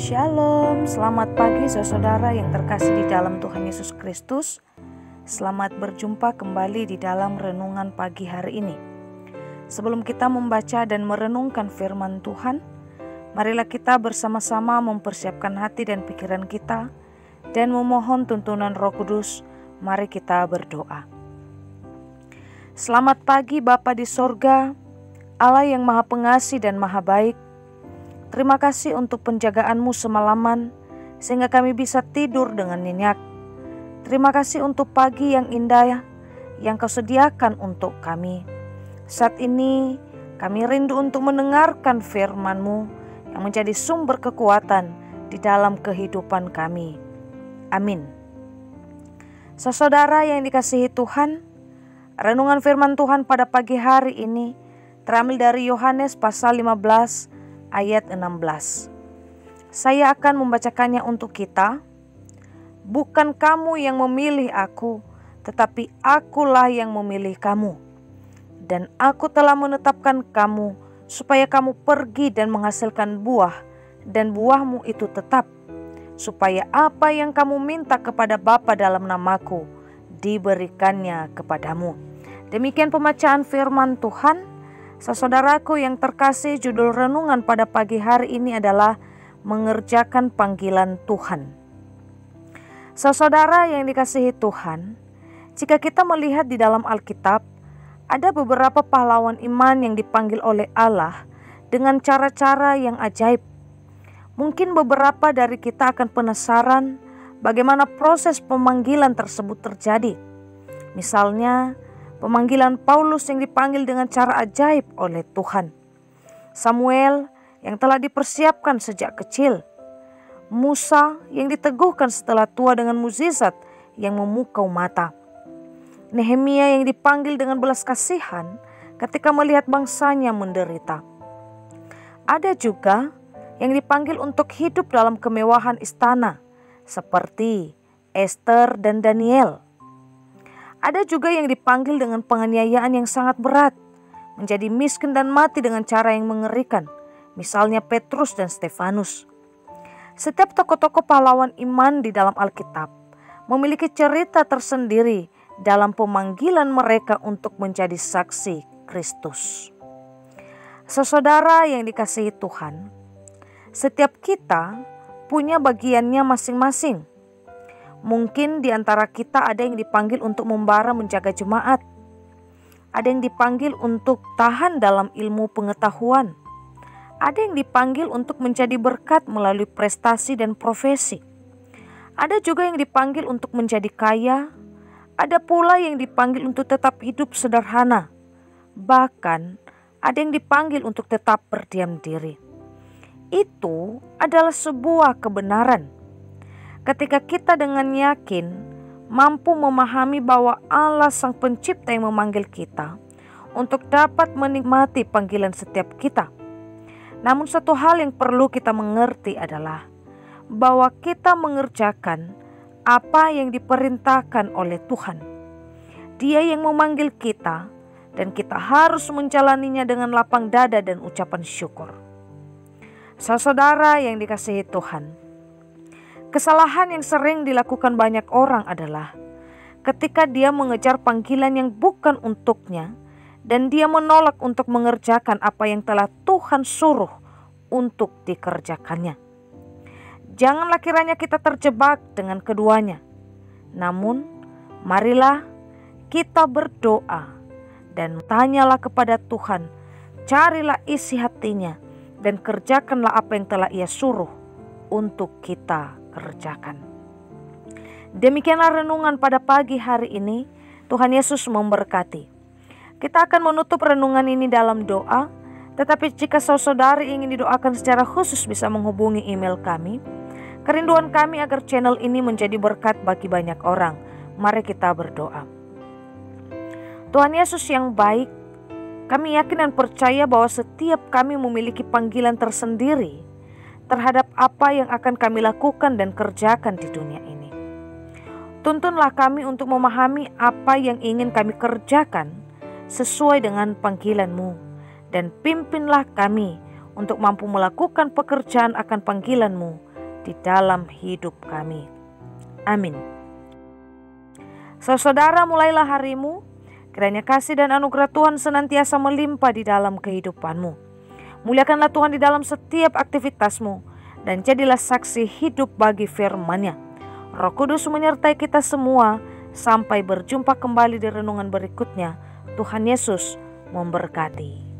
Shalom, selamat pagi saudara yang terkasih di dalam Tuhan Yesus Kristus. Selamat berjumpa kembali di dalam renungan pagi hari ini. Sebelum kita membaca dan merenungkan firman Tuhan, marilah kita bersama-sama mempersiapkan hati dan pikiran kita dan memohon tuntunan Roh Kudus. Mari kita berdoa. Selamat pagi Bapa di sorga, Allah yang Maha Pengasih dan Maha Baik. Terima kasih untuk penjagaan-Mu semalaman, sehingga kami bisa tidur dengan nyenyak. Terima kasih untuk pagi yang indah yang Kau sediakan untuk kami. Saat ini kami rindu untuk mendengarkan firman-Mu yang menjadi sumber kekuatan di dalam kehidupan kami. Amin. Saudara yang dikasihi Tuhan, renungan firman Tuhan pada pagi hari ini terambil dari Yohanes pasal 15 ayat 16. Saya akan membacakannya untuk kita. Bukan kamu yang memilih aku, tetapi akulah yang memilih kamu. Dan aku telah menetapkan kamu supaya kamu pergi dan menghasilkan buah, dan buahmu itu tetap, supaya apa yang kamu minta kepada Bapa dalam namaku diberikannya kepadamu. Demikian pembacaan firman Tuhan. Saudaraku yang terkasih, judul renungan pada pagi hari ini adalah mengerjakan panggilan Tuhan. Saudara yang dikasihi Tuhan, jika kita melihat di dalam Alkitab, ada beberapa pahlawan iman yang dipanggil oleh Allah dengan cara-cara yang ajaib. Mungkin beberapa dari kita akan penasaran bagaimana proses pemanggilan tersebut terjadi. Misalnya, pemanggilan Paulus yang dipanggil dengan cara ajaib oleh Tuhan. Samuel yang telah dipersiapkan sejak kecil. Musa yang diteguhkan setelah tua dengan mukjizat yang memukau mata. Nehemia yang dipanggil dengan belas kasihan ketika melihat bangsanya menderita. Ada juga yang dipanggil untuk hidup dalam kemewahan istana seperti Esther dan Daniel. Ada juga yang dipanggil dengan penganiayaan yang sangat berat, menjadi miskin dan mati dengan cara yang mengerikan, misalnya Petrus dan Stefanus. Setiap tokoh-tokoh pahlawan iman di dalam Alkitab memiliki cerita tersendiri dalam pemanggilan mereka untuk menjadi saksi Kristus. Saudara yang dikasihi Tuhan, setiap kita punya bagiannya masing-masing. Mungkin di antara kita ada yang dipanggil untuk membara menjaga jemaat. Ada yang dipanggil untuk tahan dalam ilmu pengetahuan. Ada yang dipanggil untuk menjadi berkat melalui prestasi dan profesi. Ada juga yang dipanggil untuk menjadi kaya. Ada pula yang dipanggil untuk tetap hidup sederhana. Bahkan ada yang dipanggil untuk tetap berdiam diri. Itu adalah sebuah kebenaran. Ketika kita dengan yakin mampu memahami bahwa Allah Sang Pencipta yang memanggil kita untuk dapat menikmati panggilan setiap kita. Namun satu hal yang perlu kita mengerti adalah bahwa kita mengerjakan apa yang diperintahkan oleh Tuhan. Dia yang memanggil kita dan kita harus menjalaninya dengan lapang dada dan ucapan syukur. Saudara yang dikasihi Tuhan, kesalahan yang sering dilakukan banyak orang adalah ketika dia mengejar panggilan yang bukan untuknya dan dia menolak untuk mengerjakan apa yang telah Tuhan suruh untuk dikerjakannya. Janganlah kiranya kita terjebak dengan keduanya. Namun, marilah kita berdoa dan tanyalah kepada Tuhan, carilah isi hatinya dan kerjakanlah apa yang telah Ia suruh untuk kita kerjakan. Demikianlah renungan pada pagi hari ini. Tuhan Yesus memberkati. Kita akan menutup renungan ini dalam doa. Tetapi jika saudari ingin didoakan secara khusus, bisa menghubungi email kami. Kerinduan kami agar channel ini menjadi berkat bagi banyak orang. Mari kita berdoa. Tuhan Yesus yang baik, kami yakin dan percaya bahwa setiap kami memiliki panggilan tersendiri terhadap apa yang akan kami lakukan dan kerjakan di dunia ini. Tuntunlah kami untuk memahami apa yang ingin kami kerjakan sesuai dengan panggilan-Mu, dan pimpinlah kami untuk mampu melakukan pekerjaan akan panggilan-Mu di dalam hidup kami. Amin. Saudara, mulailah harimu, kiranya kasih dan anugerah Tuhan senantiasa melimpah di dalam kehidupanmu. Muliakanlah Tuhan di dalam setiap aktivitasmu, dan jadilah saksi hidup bagi firman-Nya. Roh Kudus menyertai kita semua, sampai berjumpa kembali di renungan berikutnya. Tuhan Yesus memberkati.